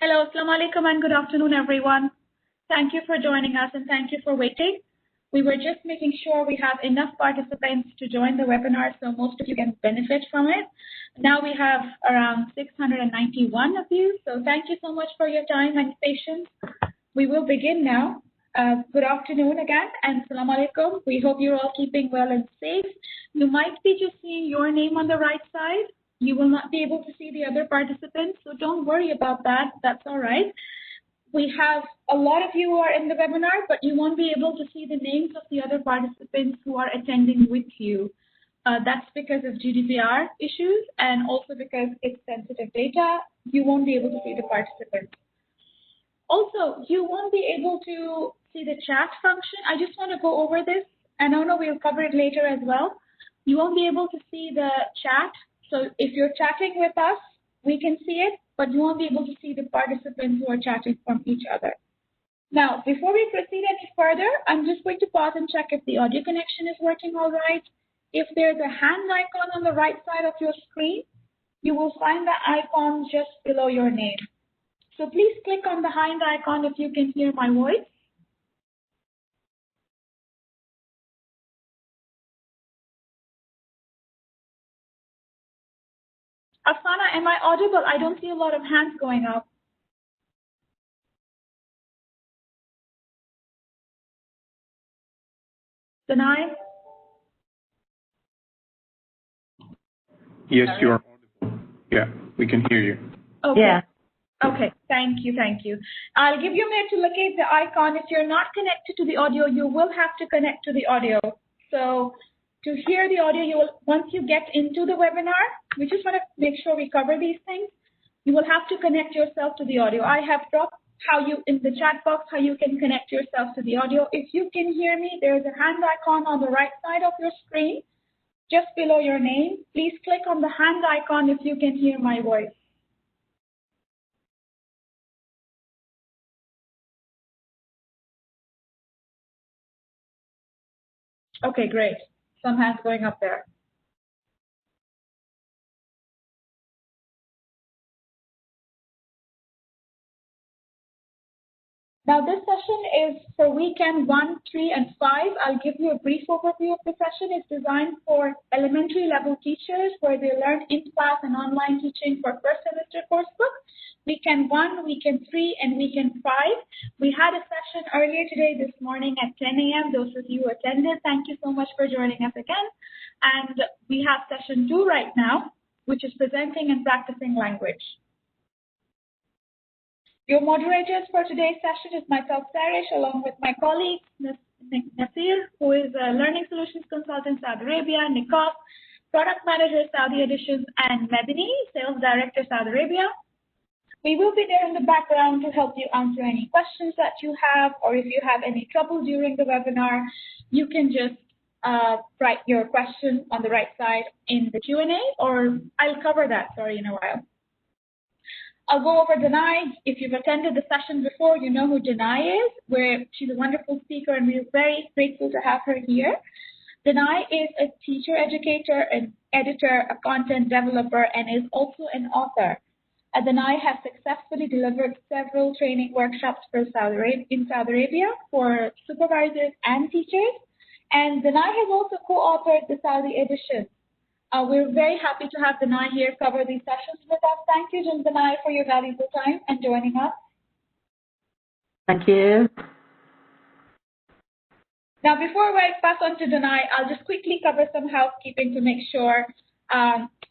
Hello, assalamu alaikum and good afternoon, everyone. Thank you for joining us and thank you for waiting. We were just making sure we have enough participants to join the webinar so most of you can benefit from it. Now we have around 691 of you, so thank you so much for your time and patience. We will begin now. Good afternoon again and assalamu alaikum. We hope you're all keeping well and safe. You might be just seeing your name on the right side. You will not be able to see the other participants, so don't worry about that. That's all right. We have a lot of you who are in the webinar, but you won't be able to see the names of the other participants who are attending with you. That's because of GDPR issues and also because it's sensitive data. You won't be able to see the participants. Also, you won't be able to see the chat function. I just want to go over this, and I know we'll cover it later as well. You won't be able to see the chat. So if you're chatting with us, we can see it, but you won't be able to see the participants who are chatting from each other. Now, before we proceed any further, I'm just going to pause and check if the audio connection is working all right. If there's a hand icon on the right side of your screen, you will find the icon just below your name. So please click on the hand icon if you can hear my voice. Afana, am I audible? I don't see a lot of hands going up. Danai? Yes, you are audible. Yeah, we can hear you. Okay. Yeah. Okay, thank you. I'll give you a minute to locate the icon. If you're not connected to the audio, you will have to connect to the audio. So to hear the audio, once you get into the webinar, we just want to make sure we cover these things. You will have to connect yourself to the audio. I have dropped in the chat box how you can connect yourself to the audio. If you can hear me, there's a hand icon on the right side of your screen, just below your name. Please click on the hand icon if you can hear my voice. Okay, great. Some hands going up there. Now this session is for weekend 1, 3, and 5. I'll give you a brief overview of the session. It's designed for elementary level teachers where they learn in-class and online teaching for first semester coursebook. Weekend 1, weekend 3, and weekend 5. We had a session earlier today this morning at 10 a.m. Those of you who attended, thank you so much for joining us again. And we have session 2 right now, which is presenting and practicing language. Your moderators for today's session is myself, Sarish, along with my colleague, Nasir, who is a Learning Solutions Consultant, Saudi Arabia, Nikos, Product Manager, Saudi Editions, and Medini, Sales Director, Saudi Arabia. We will be there in the background to help you answer any questions that you have, or if you have any trouble during the webinar, you can just write your question on the right side in the Q&A, or I'll cover that, in a while. I'll go over Danai. If you've attended the session before, you know who Danai is. She's a wonderful speaker, and we're very grateful to have her here. Danai is a teacher, educator, an editor, a content developer, and is also an author. Danai has successfully delivered several training workshops in Saudi Arabia for supervisors and teachers. And Danai has also co-authored the Saudi edition. We're very happy to have Danai here cover these sessions with us. Thank you, Danai, for your valuable time and joining us. Thank you. Now, before I pass on to Danai, I'll just quickly cover some housekeeping to make sure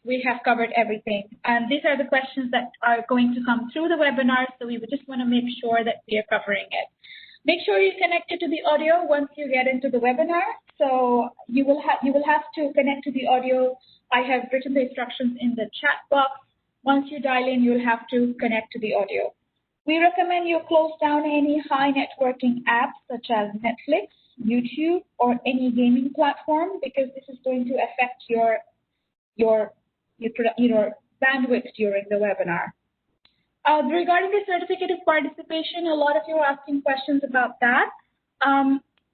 we have covered everything. And these are the questions that are going to come through the webinar, so we would just want to make sure that we are covering it. Make sure you're connected to the audio once you get into the webinar. So you will have to connect to the audio. I have written the instructions in the chat box. Once you dial in, you'll have to connect to the audio. We recommend you close down any high networking apps such as Netflix, YouTube, or any gaming platform because this is going to affect your bandwidth during the webinar. Regarding the certificate of participation, a lot of you are asking questions about that.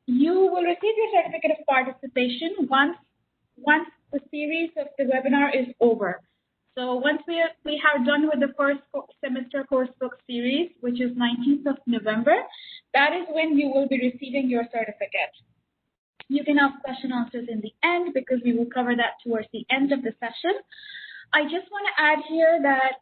You will receive your certificate of participation once the series of the webinar is over. So once we have done with the first semester course book series, which is 19th of November, that is when you will be receiving your certificate. You can ask question answers in the end because we will cover that towards the end of the session. I just want to add here that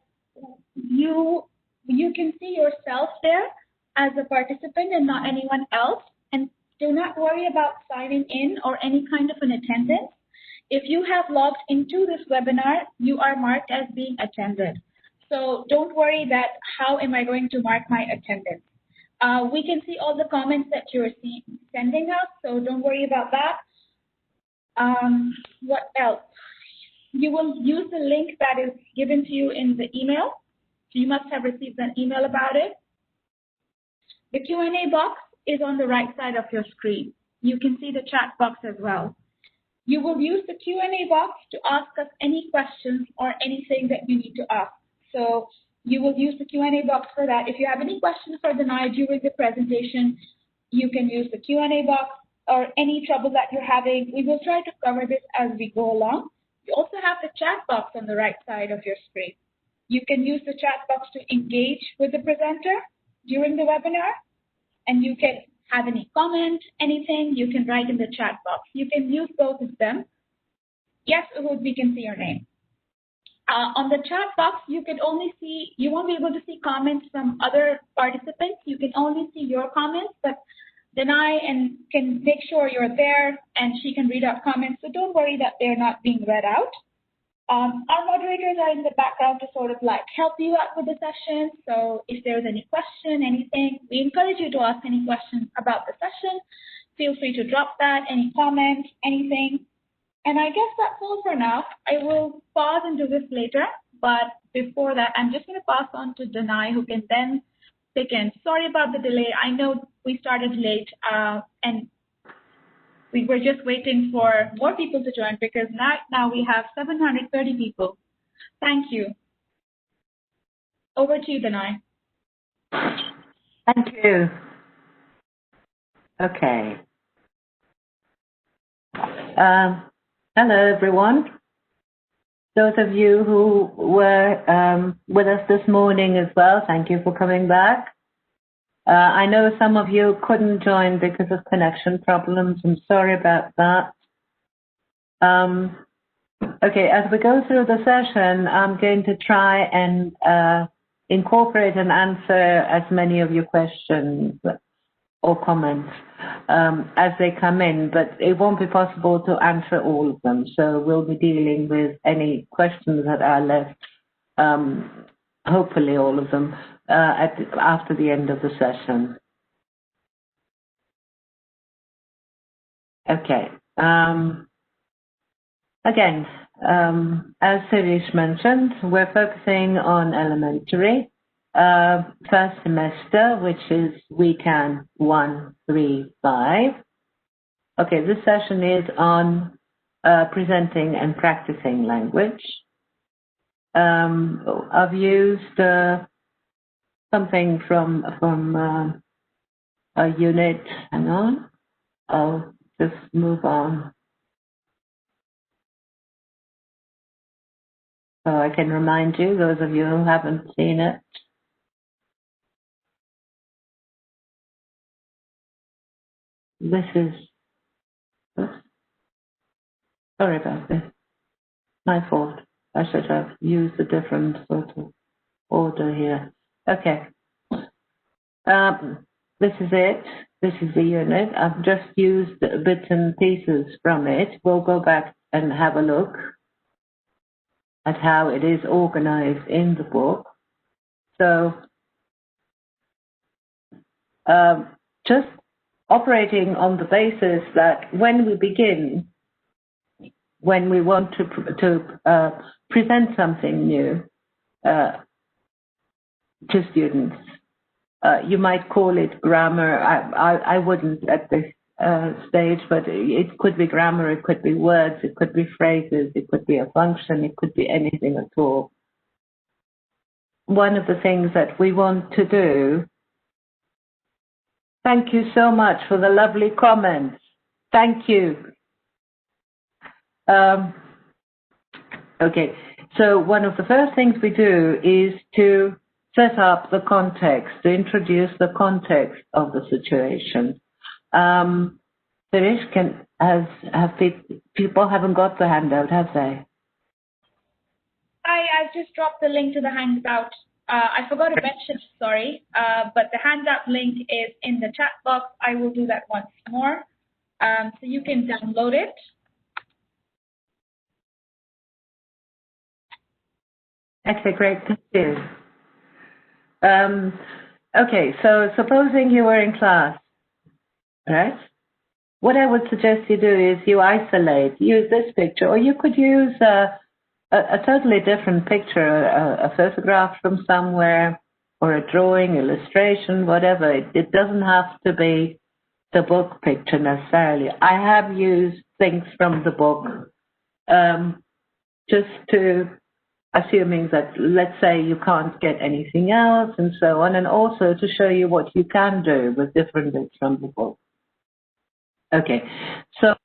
you can see yourself there as a participant and not anyone else. And do not worry about signing in or any kind of an attendance. If you have logged into this webinar, you are marked as being attended. So don't worry that how am I going to mark my attendance. We can see all the comments that you're sending us, so don't worry about that. What else? You will use the link that is given to you in the email. You must have received an email about it. The Q&A box is on the right side of your screen. You can see the chat box as well. You will use the Q&A box to ask us any questions or anything that you need to ask. So you will use the Q&A box for that. If you have any questions for Danai during the presentation, you can use the Q&A box or any trouble that you're having. We will try to cover this as we go along. You also have the chat box on the right side of your screen. You can use the chat box to engage with the presenter during the webinar, and you can have any comment, anything, you can write in the chat box. You can use both of them. Yes, we can see your name. On the chat box, you won't be able to see comments from other participants. You can only see your comments, but Danai can make sure you're there and she can read out comments. So don't worry that they're not being read out. Our moderators are in the background to sort of like help you out with the session. So if there's any question, anything, we encourage you to ask any questions about the session. Feel free to drop that, any comments, anything. And I guess that's all for now. I will pause and do this later. But before that, I'm just going to pass on to Danai, who can then begin. Sorry about the delay. I know we started late and we were just waiting for more people to join because now we have 730 people. Thank you. Over to you, Danai. Thank you. Okay. Hello, everyone. Those of you who were with us this morning as well, thank you for coming back. I know some of you couldn't join because of connection problems. I'm sorry about that. Okay, as we go through the session, I'm going to try and incorporate and answer as many of your questions or comments as they come in, but it won't be possible to answer all of them. So we'll be dealing with any questions that are left, hopefully all of them, after the end of the session. Okay. Again, as Sirish mentioned, we're focusing on elementary first semester, which is weekend 1, 3, 5. Okay, this session is on presenting and practicing language. I've used something from a unit. Hang on, I'll just move on so I can remind you, those of you who haven't seen it. This is, oops, sorry about this, my fault. I should have used a different sort of order here. Okay. This is it. This is the unit. I've just used bits and pieces from it. We'll go back and have a look at how it is organized in the book. So just operating on the basis that when we begin, when we want to present something new to students, you might call it grammar. I wouldn't at this stage, but it could be grammar, it could be words, it could be phrases, it could be a function, it could be anything at all. One of the things that we want to do, thank you so much for the lovely comments. Thank you. Okay, So one of the first things we do is to set up the context, to introduce the context of the situation. Finish, people haven't got the handout, have they? I've just dropped the link to the handout. I forgot to mention, sorry, but the handout link is in the chat box. I will do that once more. So you can download it. Okay, great. Thank you. Okay, so supposing you were in class, right? What I would suggest you do is you isolate, use this picture, or you could use a totally different picture, a photograph from somewhere, or a drawing, illustration, whatever. It doesn't have to be the book picture necessarily. I have used things from the book just to, assuming that, let's say, you can't get anything else and so on, and also to show you what you can do with different bits from the book. Okay, so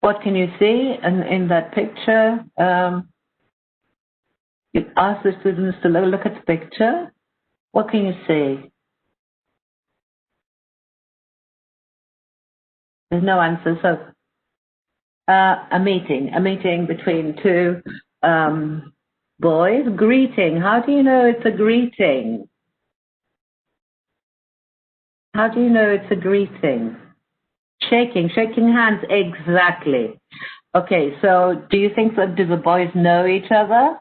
what can you see in that picture? You ask the students to look at the picture. What can you see? There's no answer. So a meeting between two boys. Greeting. How do you know it's a greeting? How do you know it's a greeting? Shaking hands, exactly. Okay, so do you think that, do the boys know each other?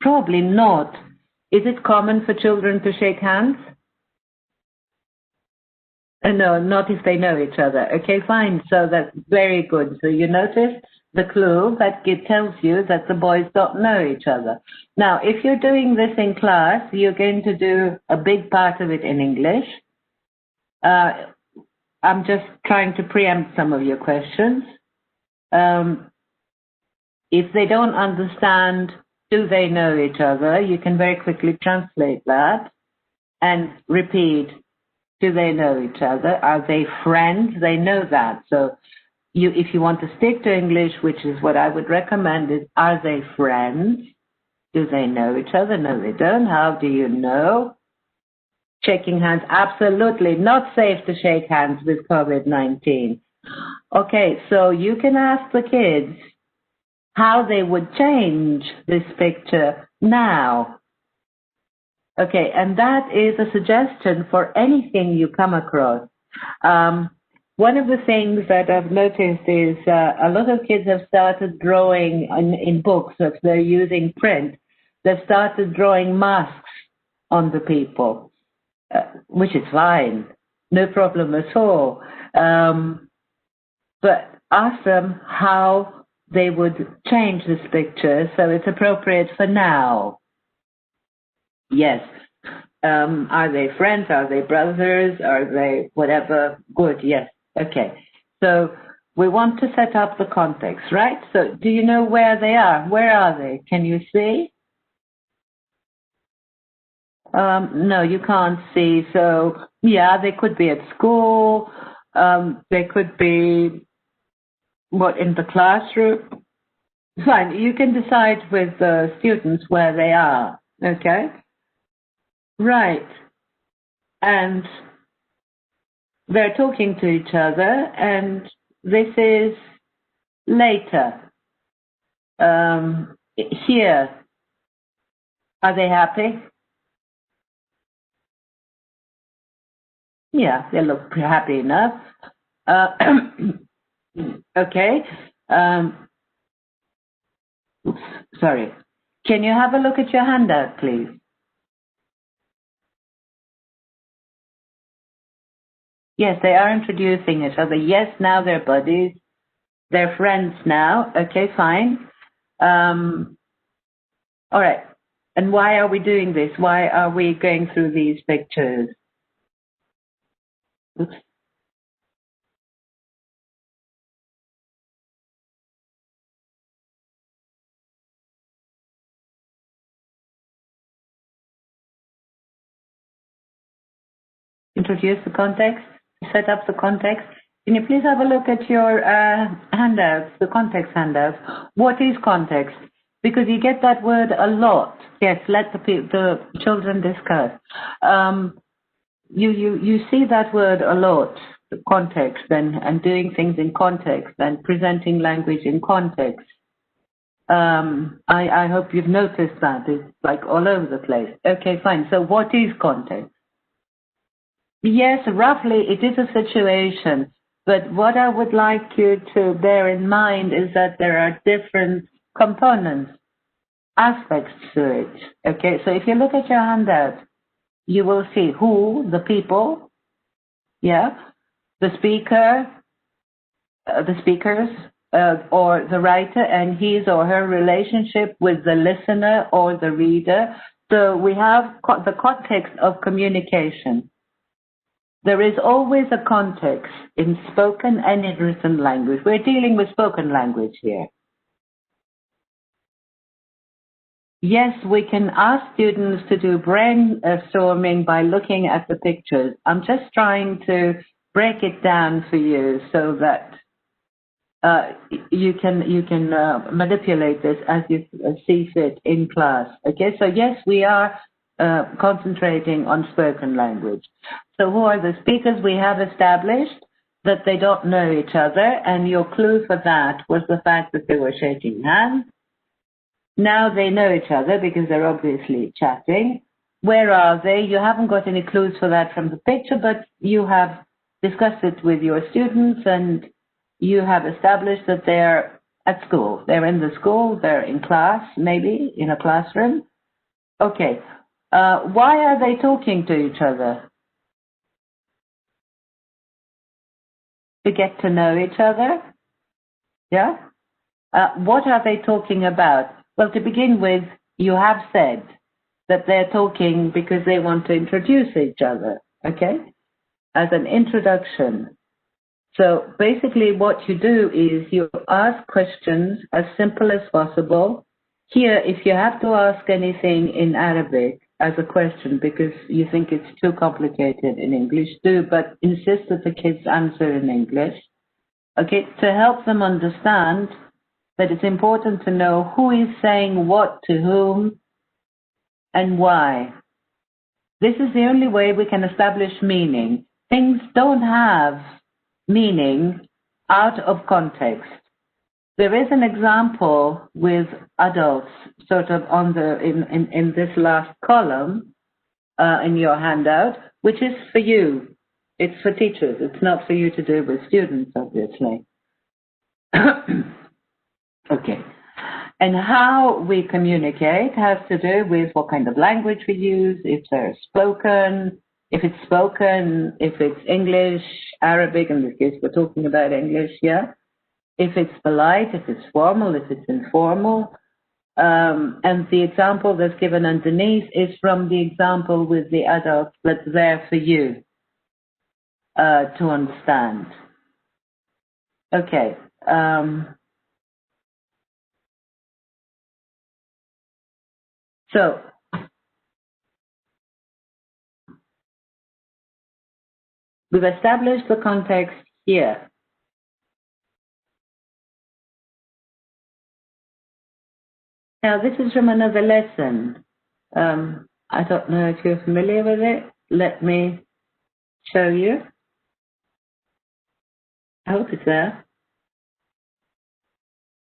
Probably not. Is it common for children to shake hands? No, not if they know each other. Okay, fine. So that's very good. So you notice the clue that it tells you that the boys don't know each other. Now, if you're doing this in class, you're going to do a big part of it in English. I'm just trying to preempt some of your questions. If they don't understand, do they know each other, you can very quickly translate that and repeat, do they know each other? Are they friends? They know that. So if you want to stick to English, which is what I would recommend, is are they friends? Do they know each other? No, they don't. How do you know? Shaking hands, absolutely not safe to shake hands with COVID-19. Okay, so you can ask the kids how they would change this picture now. Okay, and that is a suggestion for anything you come across. One of the things that I've noticed is a lot of kids have started drawing in books, if they're using print, they've started drawing masks on the people. Which is fine, no problem at all. But ask them how they would change this picture so it's appropriate for now. Yes. Are they friends? Are they brothers? Are they whatever? Good, yes. Okay. So we want to set up the context, right? So do you know where they are? Where are they? Can you see? No, you can't see. So, yeah, they could be at school. They could be, in the classroom. Fine, you can decide with the students where they are. Okay? Right. And they're talking to each other, and this is later. Here. Are they happy? Yeah, they look happy enough. Okay. Oops, sorry. Can you have a look at your handout, please? Yes, they are introducing each other. Yes, now they're buddies. They're friends now. Okay, fine. All right. And why are we doing this? Why are we going through these pictures? Oops. Introduce the context, set up the context. Can you please have a look at your handouts, the context handouts? What is context? Because you get that word a lot. Yes, let the children discuss. You see that word a lot, context, and doing things in context and presenting language in context. I hope you've noticed that. It's like all over the place. Okay, fine. So what is context? Yes, roughly it is a situation. But what I would like you to bear in mind is that there are different components, aspects to it. Okay, so if you look at your handout, you will see who, the people, yeah, the speaker, the speakers, or the writer and his or her relationship with the listener or the reader. So we have the context of communication. There is always a context in spoken and in written language. We're dealing with spoken language here. Yes, we can ask students to do brainstorming by looking at the pictures. I'm just trying to break it down for you so that you can manipulate this as you see fit in class. Okay, so yes, we are concentrating on spoken language. So who are the speakers? We have established that they don't know each other, and your clue for that was the fact that they were shaking hands. Now they know each other because they're obviously chatting. Where are they? You haven't got any clues for that from the picture, but you have discussed it with your students and you have established that they're at school. They're in the school, they're in class, maybe in a classroom. Okay. Why are they talking to each other? To get to know each other? Yeah? What are they talking about? Well, to begin with, you have said that they're talking because they want to introduce each other, okay? As an introduction. So basically what you do is you ask questions as simple as possible. Here, if you have to ask anything in Arabic as a question because you think it's too complicated in English, do, but insist that the kids answer in English. Okay, to help them understand that it's important to know who is saying what to whom and why. This is the only way we can establish meaning. Things don't have meaning out of context. There is an example with adults sort of on the in this last column in your handout, which is for you. It's for teachers. It's not for you to do with students, obviously. Okay. And how we communicate has to do with what kind of language we use, if it's spoken, if it's English, Arabic, in this case we're talking about English, yeah? If it's polite, if it's formal, if it's informal. And the example that's given underneath is from the example with the adults that's there for you to understand. Okay. So, we've established the context here. Now, this is from another lesson. I don't know if you're familiar with it. Let me show you. I hope it's there.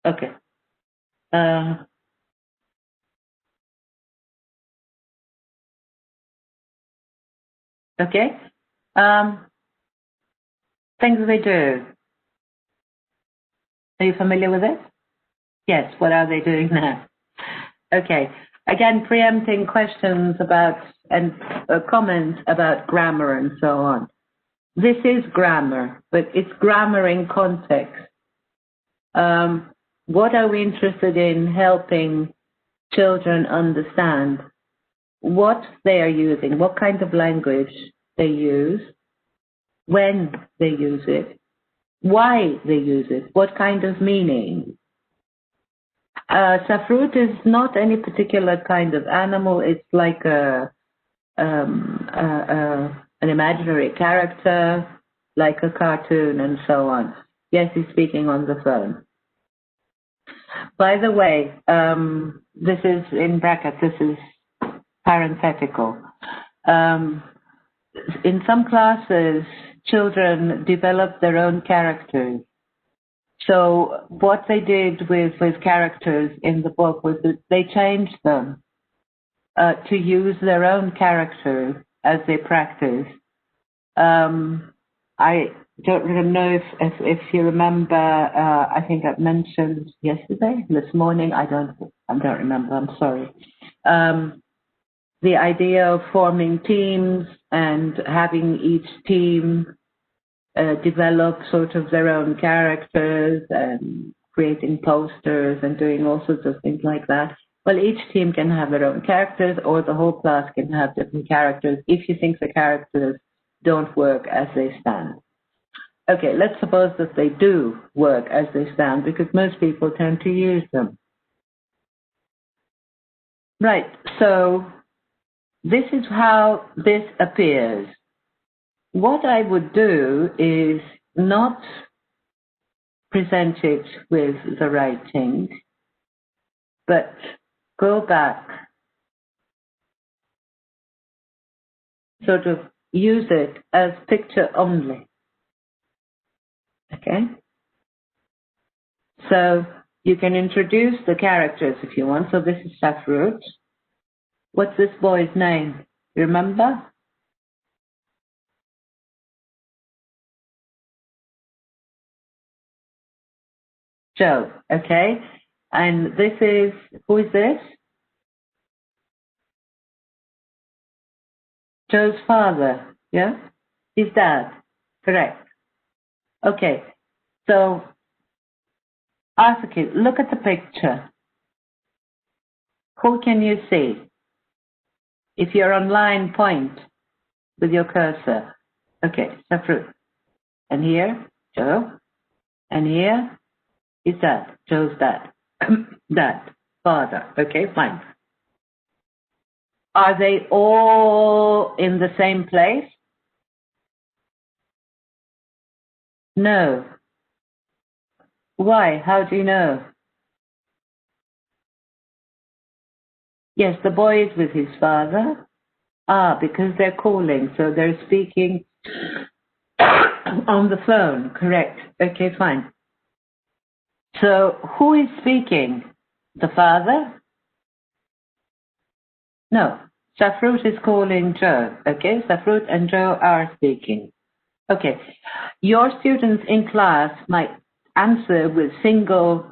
Okay. Okay. Things they do. Are you familiar with it? Yes. What are they doing now? Okay. Again, preempting questions about and comments about grammar and so on. This is grammar, but it's grammar in context. What are we interested in helping children understand? What they are using, what kind of language they use, when they use it, why they use it, what kind of meaning. Safrut is not any particular kind of animal. It's like an imaginary character. like a cartoon and so on. Yes, he's speaking on the phone. By the way, this is in brackets, this is parenthetical. In some classes, children develop their own characters. So what they did with characters in the book was that they changed them to use their own characters as they practice. I don't know if you remember. I think I mentioned yesterday, this morning. I don't remember. I'm sorry. The idea of forming teams and having each team develop sort of their own characters and creating posters and doing all sorts of things like that. Well, each team can have their own characters, or the whole class can have different characters if you think the characters don't work as they stand. Okay, let's suppose that they do work as they stand, because most people tend to use them. Right, so this is how this appears. What I would do is not present it with the writing, but go back, sort of use it as picture only. Okay? So you can introduce the characters if you want. So this is Safrut. What's this boy's name? You remember? Joe. Okay? And this is, who is this? Joe's father. Yeah? His dad. Correct. Okay. So ask a kid, look at the picture. Who can you see? If you're online, point with your cursor. Okay, Safrut. And here, Joe. And here is dad, Joe's dad. Dad, father. Okay, fine. Are they all in the same place? No. Why? How do you know? Yes, the boy is with his father. Because they're calling, so they're speaking on the phone. Correct. Okay, fine. So who is speaking? The father? No. Safrut is calling Joe. Okay, Safrut and Joe are speaking. Okay. Your students in class might answer with single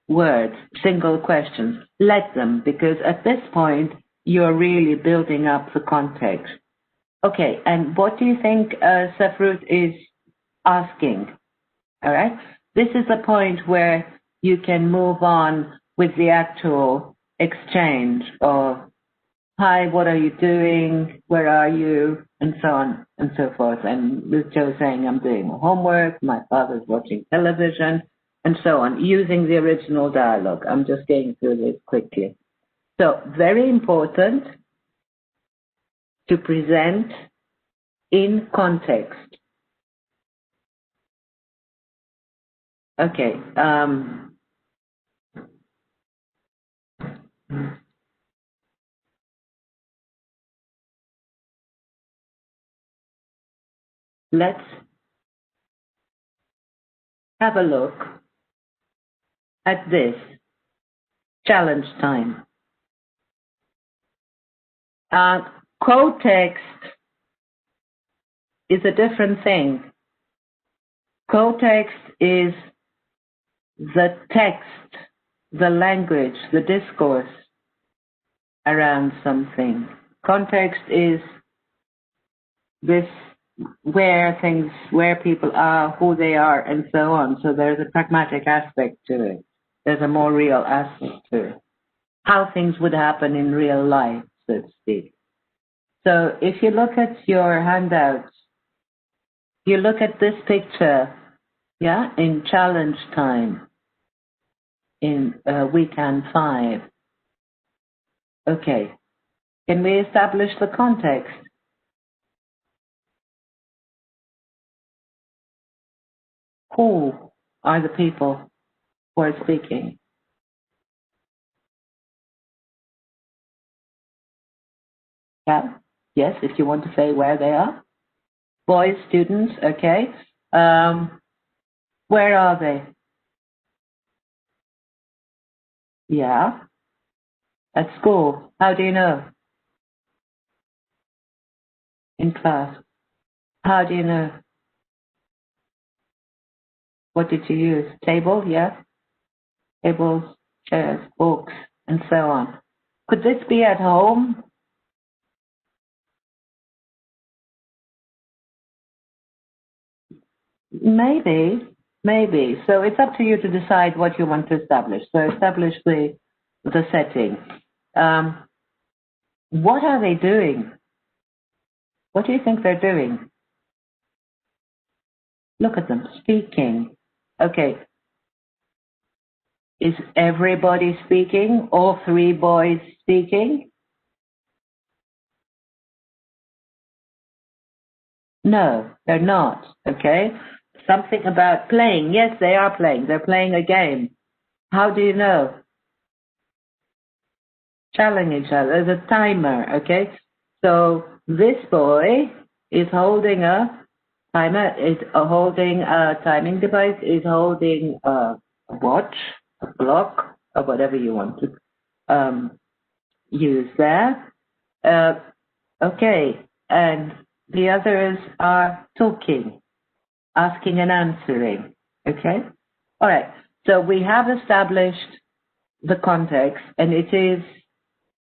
words, single questions. Let them, because at this point, you're really building up the context. Okay, and what do you think Safrut is asking? All right? This is the point where you can move on with the actual exchange of, hi, what are you doing? Where are you? And so on and so forth. And with Joe saying, I'm doing homework, my father's watching television, and so on, using the original dialogue. I'm just going through this quickly. So, very important to present in context. Okay. Let's have a look at this challenge time. Co-text is a different thing. Co-text is the text, the language, the discourse around something. Context is this, where people are, who they are, and so on. So there's a pragmatic aspect to it. There's a more real aspect to it. How things would happen in real life, so to speak. So if you look at your handouts, you look at this picture, yeah, in challenge time, in weekend 5. Okay. Can we establish the context? Who are the people who are speaking? Yeah. Yes, if you want to say where they are. Boys, students, okay. Where are they? Yeah. At school. How do you know? In class. How do you know? What did you use? Table, yeah? Tables, chairs, books, and so on. Could this be at home? Maybe, maybe. So it's up to you to decide what you want to establish. So establish the setting. What are they doing? What do you think they're doing? Look at them, speaking. Okay. Is everybody speaking? All three boys speaking? No, they're not. Okay. Something about playing. Yes, they are playing. They're playing a game. How do you know? Challenge each other. There's a timer. Okay. So this boy is holding a timer, is holding a timing device, is holding a watch, a clock, or whatever you want to use there. Okay. And the others are talking, asking and answering. Okay? All right. So we have established the context, and it is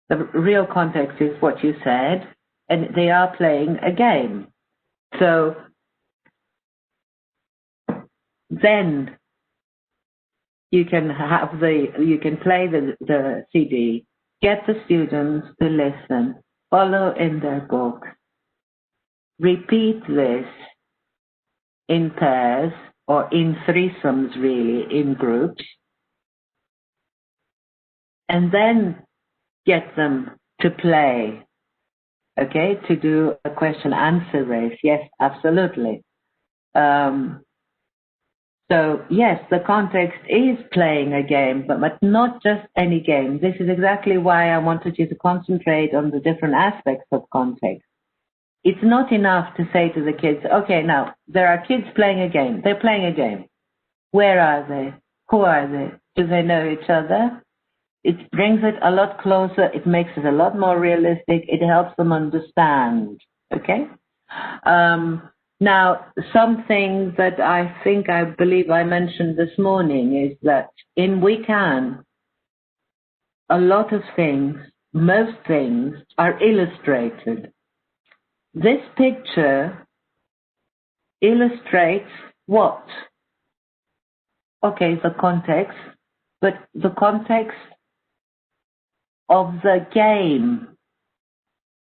the real context is what you said, and they are playing a game. So then you can play the CD, get the students to listen, follow in their book, repeat this in pairs or in threesomes, really, in groups, and then get them to play, okay, to do a question answer race. Yes, absolutely. So yes, the context is playing a game, but not just any game. This is exactly why I wanted you to concentrate on the different aspects of context. It's not enough to say to the kids, okay, now there are kids playing a game. They're playing a game. Where are they? Who are they? Do they know each other? It brings it a lot closer. It makes it a lot more realistic. It helps them understand. Okay? Now, something that I believe I mentioned this morning is that in We Can, a lot of things, most things, are illustrated. This picture illustrates what? Okay, the context, but the context of the game,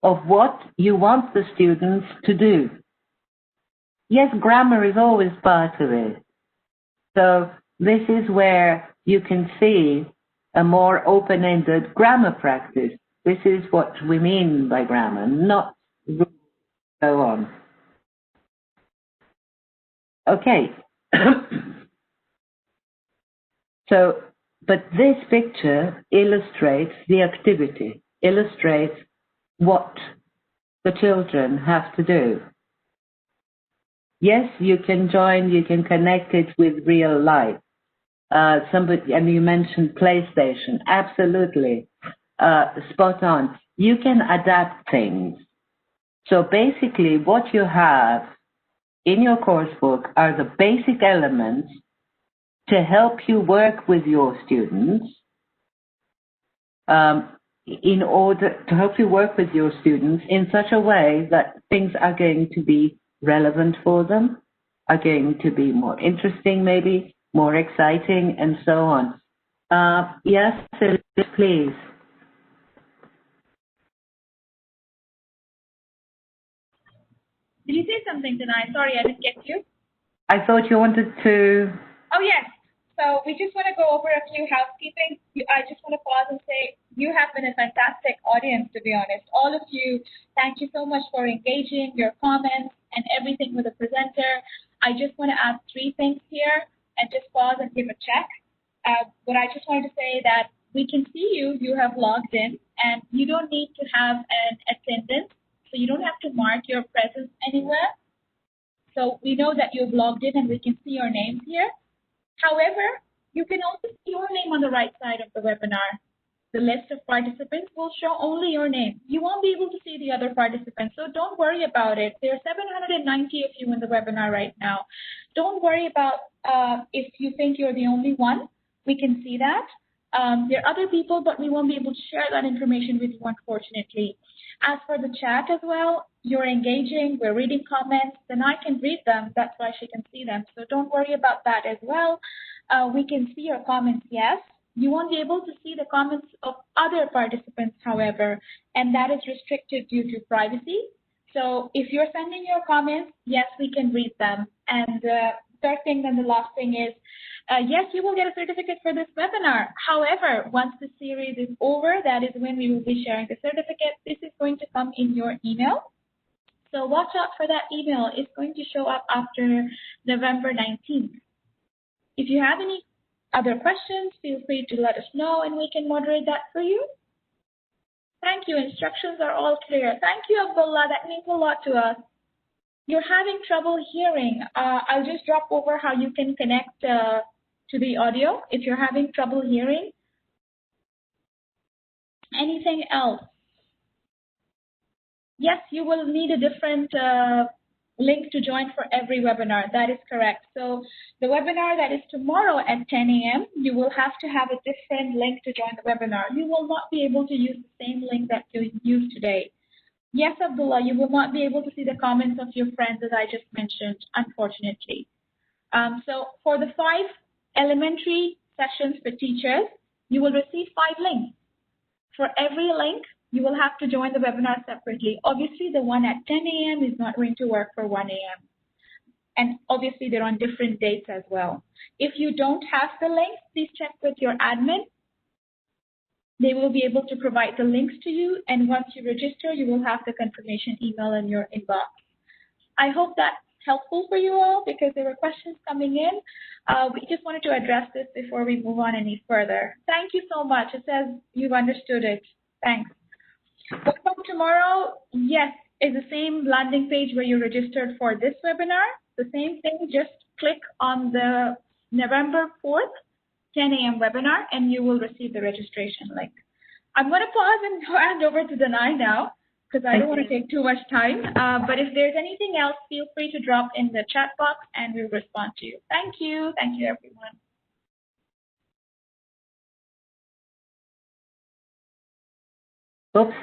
of what you want the students to do. Yes, grammar is always part of it. So this is where you can see a more open-ended grammar practice. This is what we mean by grammar, not so on. Okay. So, but this picture illustrates the activity, illustrates what the children have to do. Yes, you can join, you can connect it with real life. And you mentioned PlayStation. Absolutely. Spot on. You can adapt things. So basically what you have in your course book are the basic elements to help you work with your students, in such a way that things are going to be relevant for them, are going to be more interesting maybe, more exciting, and so on. Yes, please. Did you say something tonight? Sorry, I didn't get you. I thought you wanted to... Oh, yes. So we just want to go over a few housekeeping. I just want to pause and say you have been a fantastic audience, to be honest. All of you, thank you so much for engaging, your comments, and everything with the presenter. I just want to add 3 things here and just pause and give a check. But I just wanted to say that we can see you, you have logged in, and you don't need to have an attendance, so you don't have to mark your presence anywhere. So we know that you've logged in and we can see your names here. However, you can also see your name on the right side of the webinar. The list of participants will show only your name. You won't be able to see the other participants, so don't worry about it. There are 790 of you in the webinar right now. Don't worry about if you think you're the only one. We can see that. There are other people, but we won't be able to share that information with you, unfortunately. As for the chat as well, you're engaging, we're reading comments, then I can read them. That's why she can see them. So don't worry about that as well. We can see your comments, yes. You won't be able to see the comments of other participants, however, and that is restricted due to privacy. So if you're sending your comments, yes, we can read them. And the third thing and the last thing is, yes, you will get a certificate for this webinar. However, once the series is over, that is when we will be sharing the certificate. This is going to come in your email. So watch out for that email. It's going to show up after November 19th. If you have any other questions, feel free to let us know and we can moderate that for you. Thank you. Instructions are all clear. Thank you, Abdullah. That means a lot to us. You're having trouble hearing. I'll just drop over how you can connect to the audio if you're having trouble hearing. Anything else? Yes, you will need a different link to join for every webinar. That is correct. So the webinar that is tomorrow at 10 a.m., you will have to have a different link to join the webinar. You will not be able to use the same link that you used today. Yes, Abdullah, you will not be able to see the comments of your friends as I just mentioned, unfortunately. So for the 5 elementary sessions for teachers, you will receive 5 links. For every link, you will have to join the webinar separately. Obviously, the one at 10 a.m. is not going to work for 1 a.m. And obviously, they're on different dates as well. If you don't have the links, please check with your admin. They will be able to provide the links to you, and once you register, you will have the confirmation email in your inbox. I hope that's helpful for you all because there were questions coming in. We just wanted to address this before we move on any further. Thank you so much. It says you've understood it. Thanks. Welcome tomorrow, yes, is the same landing page where you registered for this webinar. The same thing, just click on the November 4th, 10 a.m. webinar, and you will receive the registration link. I'm going to pause and hand over to Danai now, because I don't want to take too much time. But if there's anything else, feel free to drop in the chat box, and we'll respond to you. Thank you. Thank you, everyone. Oops.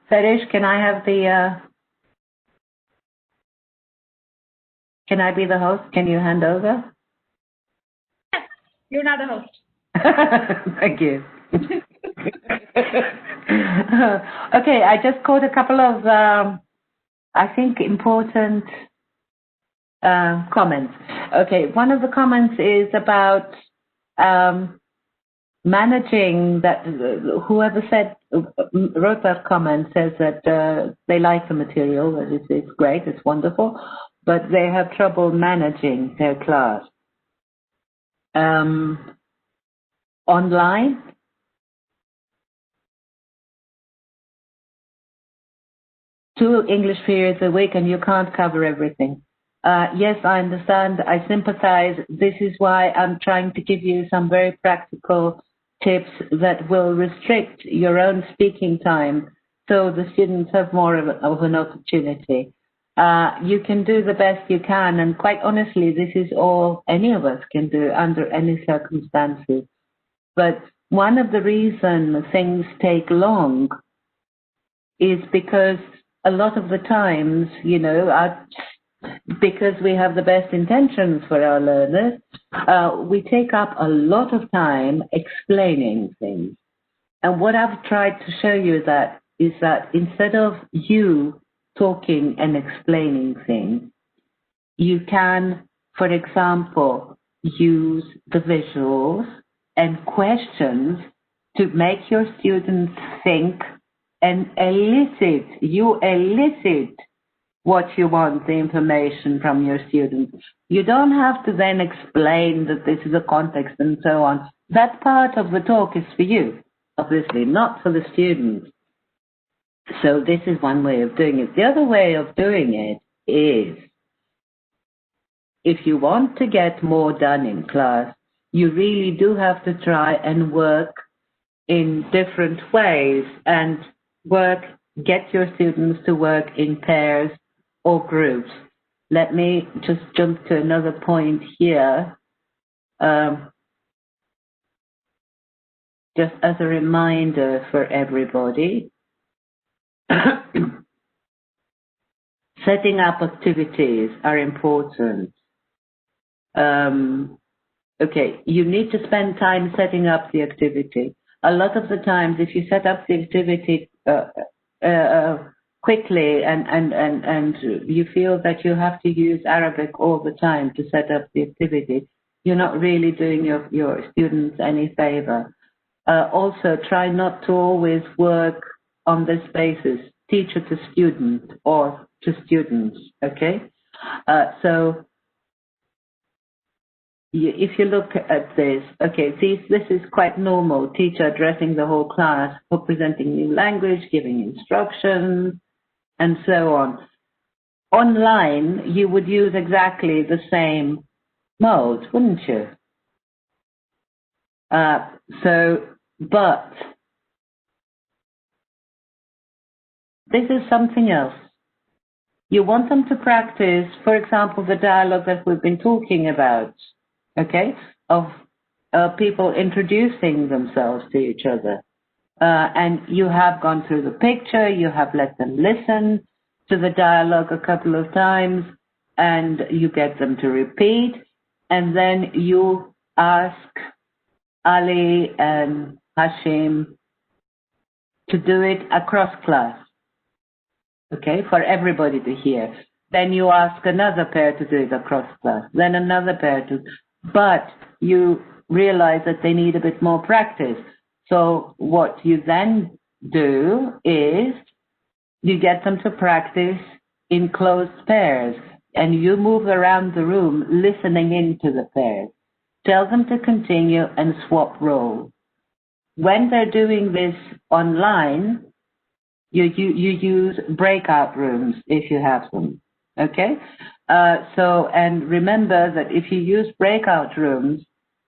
Farish, can I have the, can I be the host? Can you hand over? Yes, you're now the host. Thank you. Okay, I just caught a couple of, I think, important comments. Okay, one of the comments is about managing that. Whoever wrote that comment says that they like the material, that it's great, it's wonderful, but they have trouble managing their class. Online, two English periods a week and you can't cover everything. Yes, I understand. I sympathize. This is why I'm trying to give you some very practical tips that will restrict your own speaking time so the students have more of an opportunity. You can do the best you can, and quite honestly, this is all any of us can do under any circumstances. But one of the reasons things take long is because a lot of the times, you know, because we have the best intentions for our learners, we take up a lot of time explaining things. And what I've tried to show you is that instead of you talking and explaining things, you can, for example, use the visuals and questions to make your students think and elicit what you want, the information from your students. You don't have to then explain that this is a context and so on. That part of the talk is for you, obviously, not for the students. So this is one way of doing it. The other way of doing it is, if you want to get more done in class, you really do have to try and work in different ways and get your students to work in pairs or groups. Let me just jump to another point here. Just as a reminder for everybody, setting up activities are important. Okay, you need to spend time setting up the activity. A lot of the times, if you set up the activity quickly and you feel that you have to use Arabic all the time to set up the activity, you're not really doing your students any favor. Also, try not to always work on this basis, teacher to student or to students, okay? So if you look at this, okay, this is quite normal. Teacher addressing the whole class, presenting new language, giving instructions, and so on. Online, you would use exactly the same mode, wouldn't you? But this is something else. You want them to practice, for example, the dialogue that we've been talking about, okay, of people introducing themselves to each other. And you have gone through the picture, you have let them listen to the dialogue a couple of times, and you get them to repeat, and then you ask Ali and Hashim to do it across class, okay, for everybody to hear. Then you ask another pair to do it across class, then another pair to, but you realize that they need a bit more practice. So what you then do is you get them to practice in closed pairs, and you move around the room listening into the pairs. Tell them to continue and swap roles. When they're doing this online, you use breakout rooms if you have them, okay? And remember that if you use breakout rooms,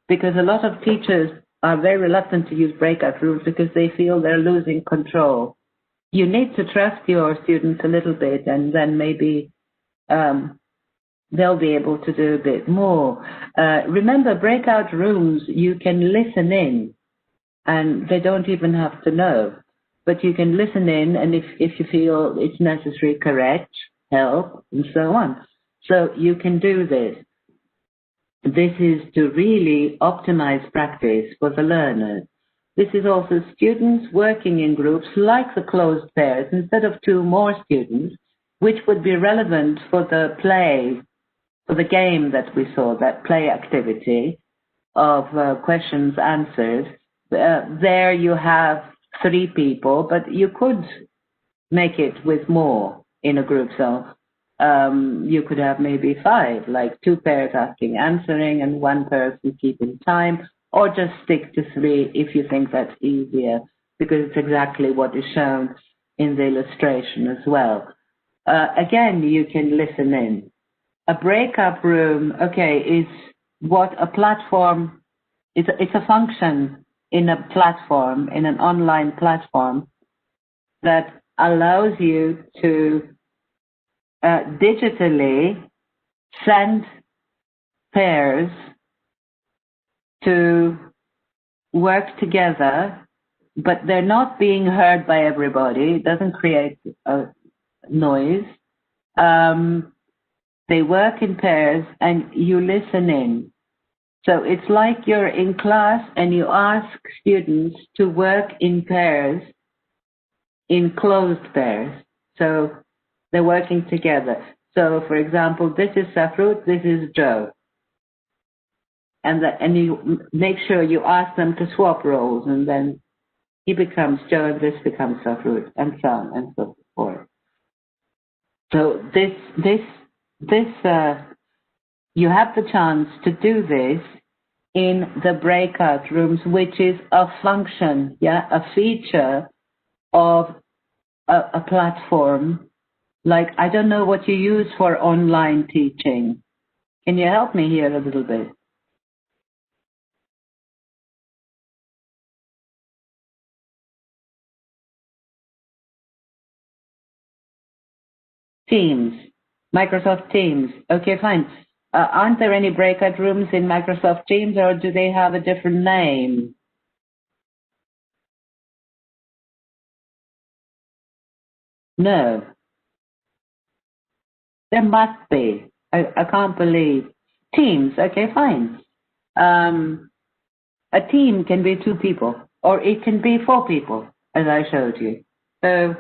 because a lot of teachers are very reluctant to use breakout rooms because they feel they're losing control. You need to trust your students a little bit, and then maybe they'll be able to do a bit more. Remember, breakout rooms, you can listen in, and they don't even have to know. But you can listen in, and if you feel it's necessary, correct, help, and so on. So you can do this. This is to really optimize practice for the learners. This is also students working in groups like the closed pairs instead of 2 more students, which would be relevant for the play, for the game that we saw, that play activity of questions, answers. There you have 3 people, but you could make it with more in a group. So you could have maybe 5, like 2 pairs asking, answering, and 1 person keeping time, or just stick to 3 if you think that's easier, because it's exactly what is shown in the illustration as well. Again, you can listen in. A breakup room, okay, is what a platform, it's a function in a platform, in an online platform, that allows you to digitally send pairs to work together, but they're not being heard by everybody. It doesn't create a noise. They work in pairs, and you listen in. So it's like you're in class and you ask students to work in pairs, in closed pairs. So they're working together. So, for example, this is Safrut, this is Joe. And you make sure you ask them to swap roles, and then he becomes Joe and this becomes Safrut, and so on and so forth. So you have the chance to do this in the breakout rooms, which is a function, a feature of a platform. Like, I don't know what you use for online teaching. Can you help me here a little bit? Teams, Microsoft Teams. Okay, fine. Aren't there any breakout rooms in Microsoft Teams, or do they have a different name? No. There must be. I can't believe. Teams, okay, fine. A team can be 2 people, or it can be 4 people, as I showed you. So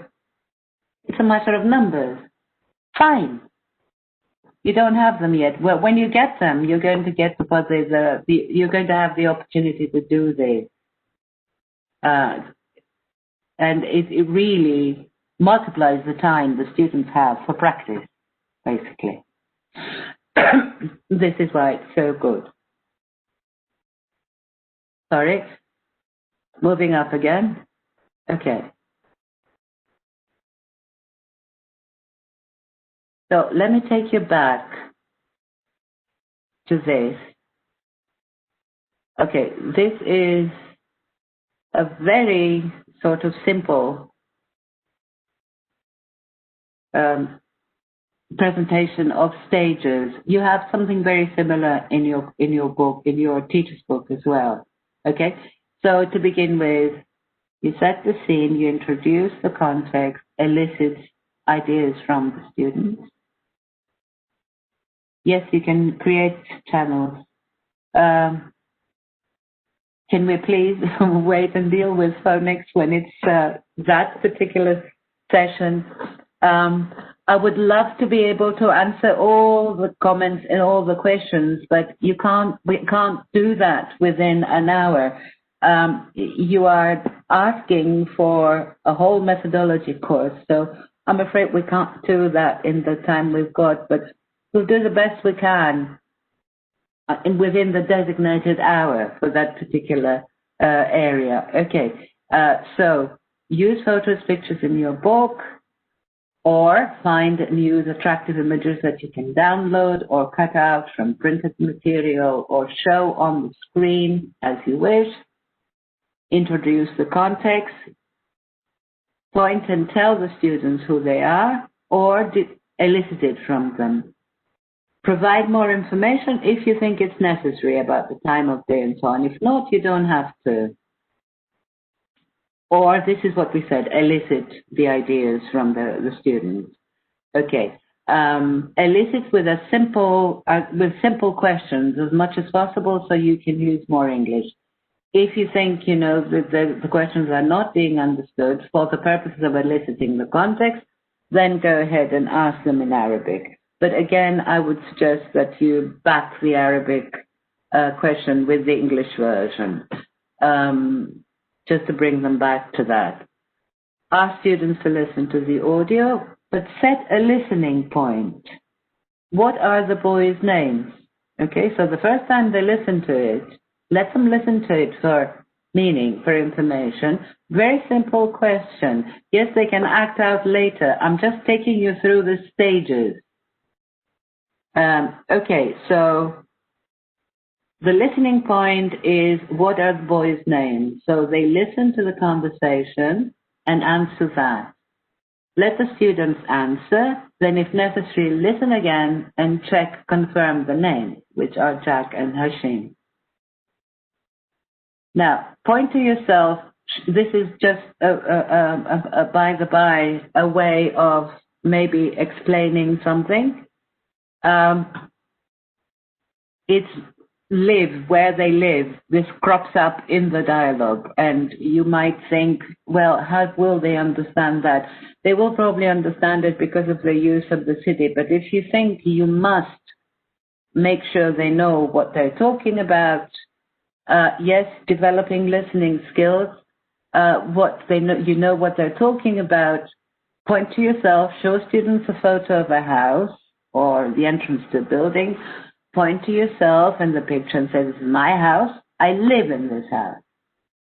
it's a matter of numbers. Fine. You don't have them yet. Well, when you get them, you're going to get you're going to have the opportunity to do this. And it really multiplies the time the students have for practice, basically. This is why it's so good. Sorry. Moving up again. Okay. So let me take you back to this. Okay, this is a very sort of simple presentation of stages. You have something very similar in your book, in your teacher's book as well. Okay, so to begin with, you set the scene, you introduce the context, elicit ideas from the students. Yes, you can create channels. Can we please wait and deal with phonics when it's that particular session? I would love to be able to answer all the comments and all the questions, but we can't do that within an hour. You are asking for a whole methodology course, so I'm afraid we can't do that in the time we've got, but we'll do the best we can within the designated hour for that particular area. Okay, so use photos, pictures in your book, or find and use attractive images that you can download or cut out from printed material or show on the screen as you wish. Introduce the context, point and tell the students who they are, or elicit it from them. Provide more information if you think it's necessary about the time of day and so on. If not, you don't have to. Or this is what we said, elicit the ideas from the students. Okay. Elicit with simple questions as much as possible so you can use more English. If you think, the questions are not being understood for the purposes of eliciting the context, then go ahead and ask them in Arabic. But again, I would suggest that you back the Arabic question with the English version, just to bring them back to that. Ask students to listen to the audio, but set a listening point. What are the boys' names? Okay, so the first time they listen to it, let them listen to it for meaning, for information. Very simple question. Yes, they can act out later. I'm just taking you through the stages. Okay, so the listening point is, what are the boys' names? So they listen to the conversation and answer that. Let the students answer, then if necessary, listen again and confirm the names, which are Jack and Hashim. Now, point to yourself. This is just by the by, a way of maybe explaining something. It's live, where they live. This crops up in the dialogue, and you might think, well, how will they understand that? They will probably understand it because of the use of the city, but if you think you must make sure they know what they're talking about, yes, developing listening skills, what they know, what they're talking about, point to yourself, show students a photo of a house or the entrance to a building, point to yourself and the picture and say, this is my house. I live in this house.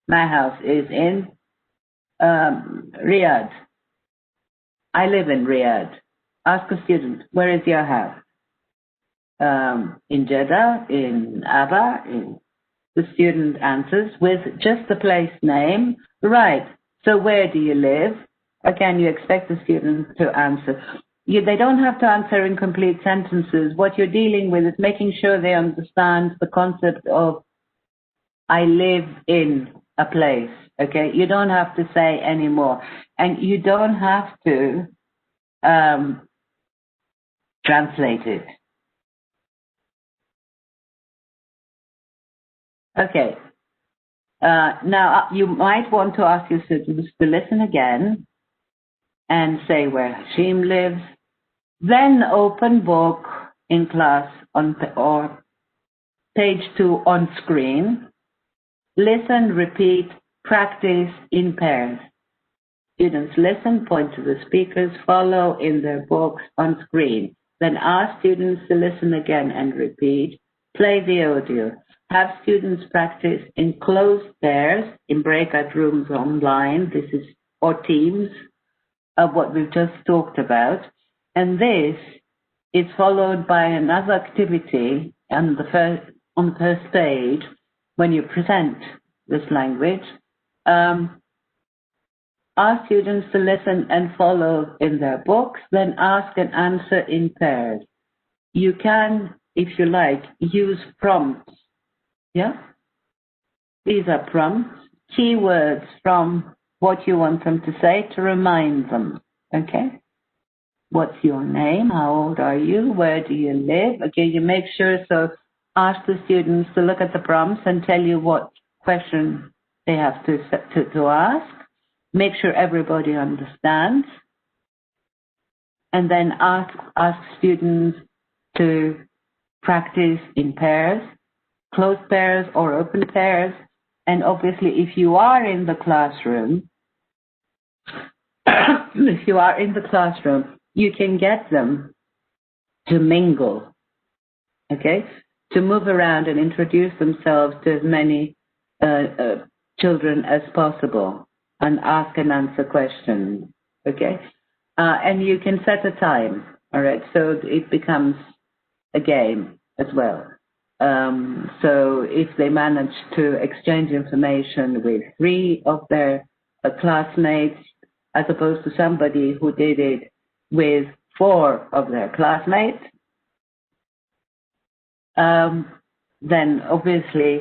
My house is in Riyadh. I live in Riyadh. Ask a student, where is your house? In Jeddah, in Aba, the student answers with just the place name. Right. So where do you live? Again, you expect the student to answer. They don't have to answer in complete sentences. What you're dealing with is making sure they understand the concept of I live in a place. Okay? You don't have to say any more. And you don't have to translate it. Okay. Now, you might want to ask your students to listen again and say where Hashim lives. Then open book in class or page 2 on screen. Listen, repeat, practice in pairs. Students listen, point to the speakers, follow in their books on screen. Then ask students to listen again and repeat. Play the audio. Have students practice in closed pairs, in breakout rooms online, or teams, of what we've just talked about. And this is followed by another activity on the first page when you present this language. Ask students to listen and follow in their books, then ask and answer in pairs. You can, if you like, use prompts. Yeah? These are prompts, keywords from what you want them to say to remind them. Okay? What's your name? How old are you? Where do you live? Okay, you make sure, so ask the students to look at the prompts and tell you what question they have to ask. Make sure everybody understands. And then ask students to practice in pairs, closed pairs or open pairs. And obviously, if you are in the classroom, you can get them to mingle, okay? To move around and introduce themselves to as many children as possible and ask and answer questions, okay? And you can set a time, all right? So it becomes a game as well. So if they manage to exchange information with 3 of their classmates, as opposed to somebody who did it with 4 of their classmates, then obviously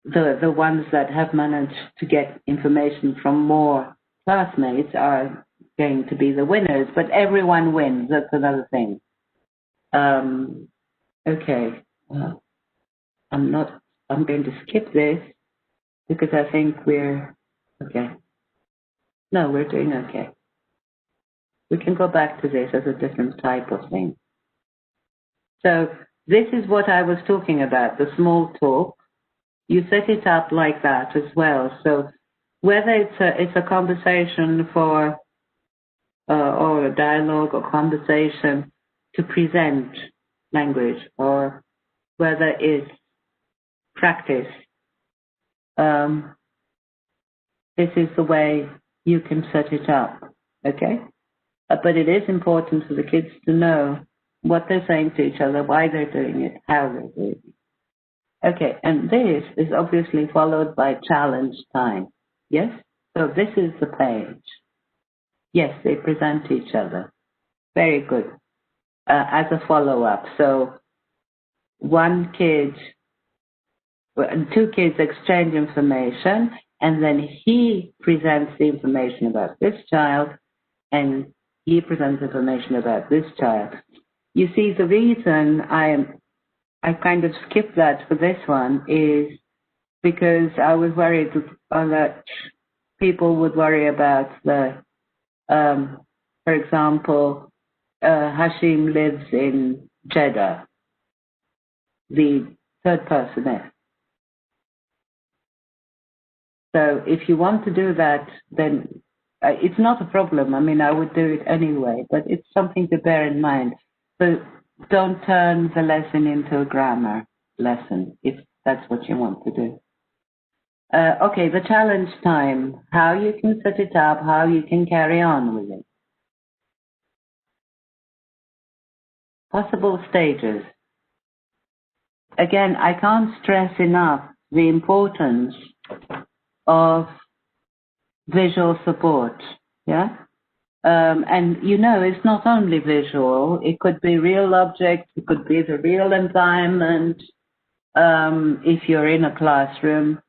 the ones that have managed to get information from more classmates are going to be the winners, but everyone wins. That's another thing. Okay. I'm going to skip this because I think we're okay. No, we're doing okay. We can go back to this as a different type of thing. So this is what I was talking about, the small talk. You set it up like that as well. So whether it's a conversation for or a dialogue or conversation to present language, or whether it's practice, this is the way you can set it up, okay? But it is important for the kids to know what they're saying to each other, why they're doing it, how they're doing it. Okay, and this is obviously followed by challenge time. Yes? So this is the page. Yes, they present each other. Very good. As a follow-up. So 2 kids exchange information, and then he presents the information about this child, and he presents information about this child. You see, the reason I kind of skipped that for this one is because I was worried that people would worry about for example, Hashim lives in Jeddah, the third person is. So if you want to do that, then It's not a problem. I mean, I would do it anyway, but it's something to bear in mind. So don't turn the lesson into a grammar lesson if that's what you want to do. Okay, the challenge time, how you can set it up, how you can carry on with it. Possible stages. Again, I can't stress enough the importance of visual support, yeah? And you know, it's not only visual, it could be real objects, it could be the real environment, if you're in a classroom.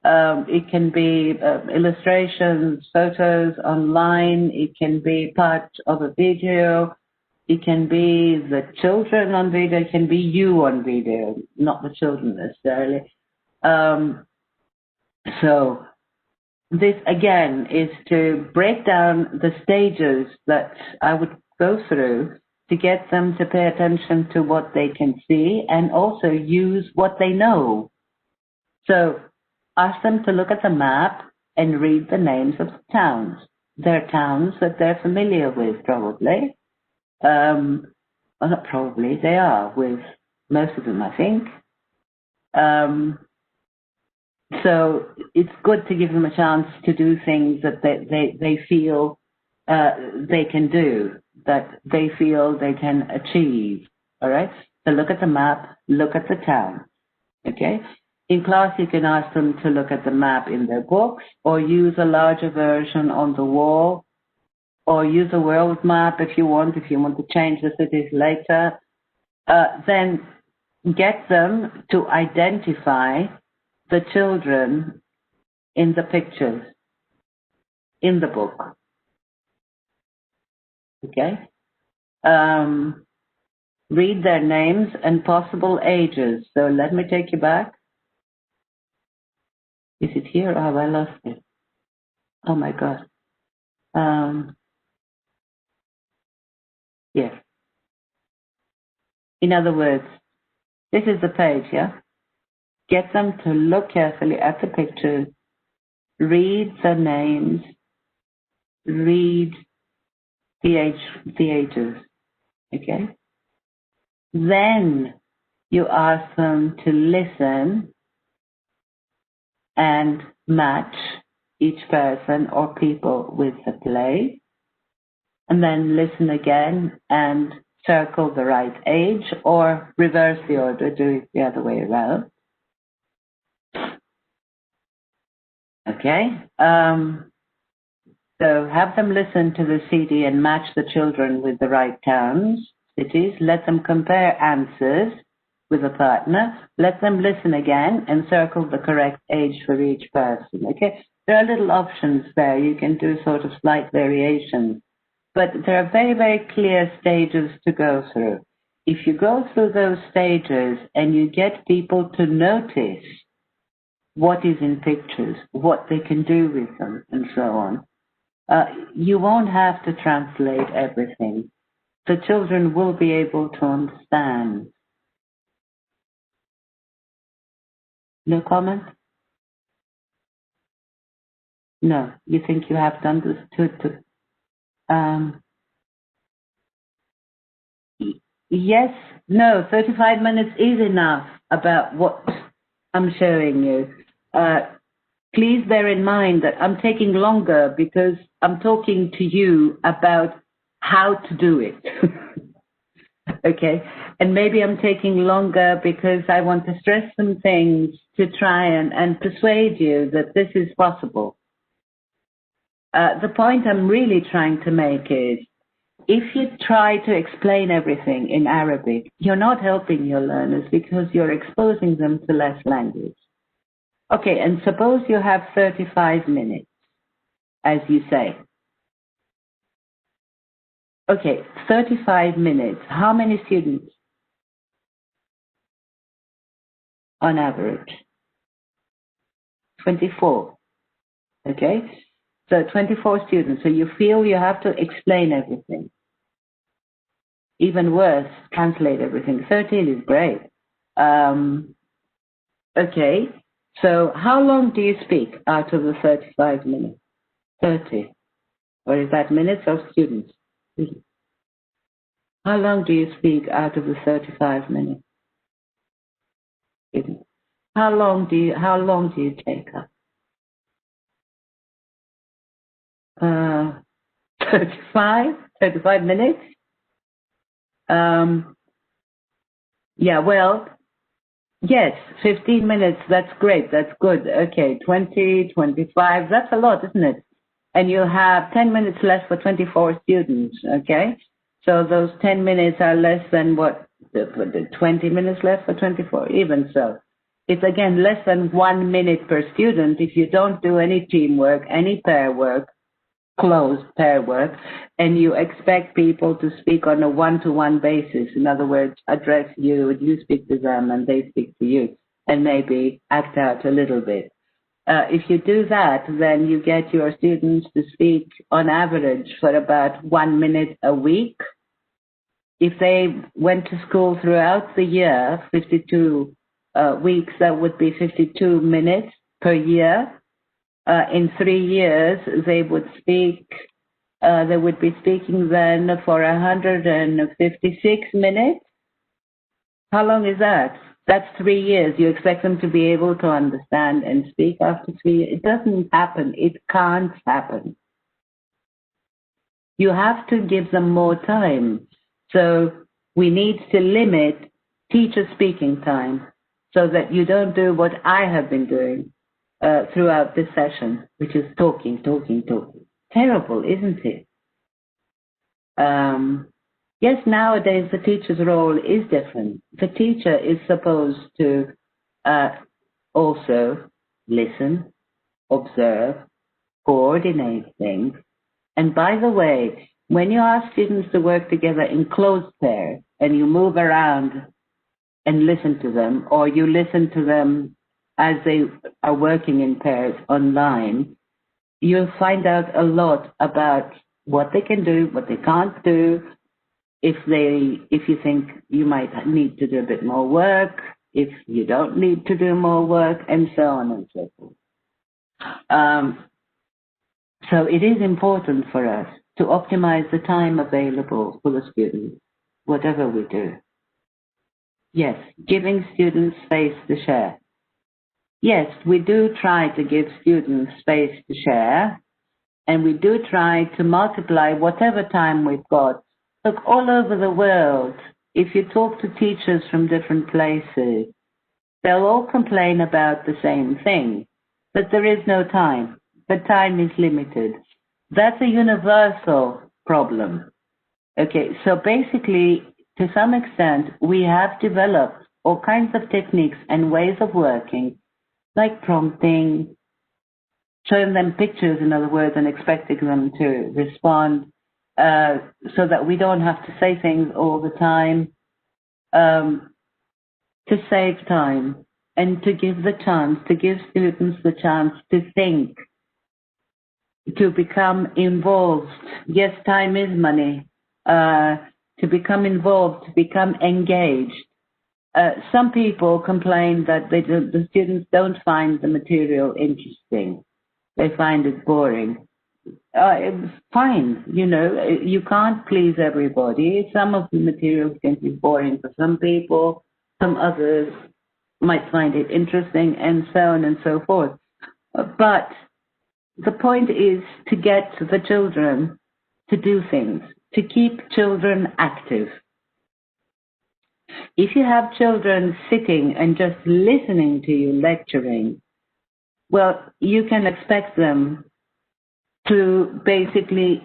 It can be illustrations, photos online, it can be part of a video, it can be the children on video, it can be you on video, not the children necessarily. So this again is to break down the stages that I would go through to get them to pay attention to what they can see and also use what they know. So ask them to look at the map and read the names of the towns. They're towns that they're familiar with, probably. Well, not probably, they are with most of them, I think. So it's good to give them a chance to do things that they feel they can do, that they feel they can achieve. All right? So look at the map, look at the town. Okay? In class, you can ask them to look at the map in their books or use a larger version on the wall or use a world map if you want to change the cities later. Then get them to identify the children in the pictures in the book. Okay? Read their names and possible ages. So let me take you back. Is it here? Oh, I lost it. Oh my God. Yes. In other words, this is the page, yeah? Get them to look carefully at the pictures, read the names, read the ages, okay? Then you ask them to listen and match each person or people with the play, and then listen again and circle the right age or reverse the order, do it the other way around. Okay? So have them listen to the CD and match the children with the right towns, cities. Let them compare answers with a partner. Let them listen again and circle the correct age for each person. Okay? There are little options there. You can do sort of slight variations. But there are very, very clear stages to go through. If you go through those stages and you get people to notice what is in pictures, what they can do with them, and so on, you won't have to translate everything. The children will be able to understand. No comment? No. You think you have understood? Yes, no, 35 minutes is enough about what I'm showing you. Please bear in mind that I'm taking longer because I'm talking to you about how to do it. Okay? And maybe I'm taking longer because I want to stress some things to try and persuade you that this is possible. The point I'm really trying to make is, if you try to explain everything in Arabic, you're not helping your learners because you're exposing them to less language. Okay, and suppose you have 35 minutes, as you say. Okay, 35 minutes. How many students on average? 24. Okay, so 24 students. So you feel you have to explain everything. Even worse, translate everything. 13 is great. Okay, so how long do you speak out of the 35 minutes? 30. Or is that minutes or students? How long do you speak out of the 35 minutes? How long do you take up? 35 minutes? Yeah, well, yes, 15 minutes, that's great, that's good. Okay, 20, 25, that's a lot, isn't it? And you'll have 10 minutes left for 24 students, okay? So those 10 minutes are less than what, the 20 minutes left for 24, even so. It's again less than 1 minute per student if you don't do any teamwork, any pair work, closed pair work, and you expect people to speak on a one-to-one basis. In other words, address you, you speak to them, and they speak to you, and maybe act out a little bit. If you do that, then you get your students to speak on average for about 1 minute a week. If they went to school throughout the year, 52 weeks, that would be 52 minutes per year. In 3 years, they would speak, they would be speaking then for 156 minutes. How long is that? That's 3 years. You expect them to be able to understand and speak after 3 years. It doesn't happen. It can't happen. You have to give them more time. So we need to limit teacher speaking time so that you don't do what I have been doing throughout this session, which is talking. Terrible, isn't it? Yes, nowadays the teacher's role is different. The teacher is supposed to also listen, observe, coordinate things. And by the way, when you ask students to work together in closed pairs and you move around and listen to them, or you listen to them as they are working in pairs online, you'll find out a lot about what they can do, what they can't do, if you think you might need to do a bit more work, if you don't need to do more work, and so on and so forth. So it is important for us to optimize the time available for the students, whatever we do. Yes, giving students space to share. Yes, we do try to give students space to share, and we do try to multiply whatever time we've got. Look, all over the world, if you talk to teachers from different places, they'll all complain about the same thing, that there is no time. The time is limited. That's a universal problem. Okay, so basically, to some extent, we have developed all kinds of techniques and ways of working, like prompting, showing them pictures, in other words, and expecting them to respond, so that we don't have to say things all the time, to save time and to give students the chance to think, to become involved. Yes, time is money. To become involved, to become engaged. Some people complain that the students don't find the material interesting. They find it boring. It's fine, you can't please everybody. Some of the materials can be boring for some people. Some others might find it interesting, and so on and so forth. But the point is to get the children to do things, to keep children active. If you have children sitting and just listening to you lecturing, well, you can expect them to basically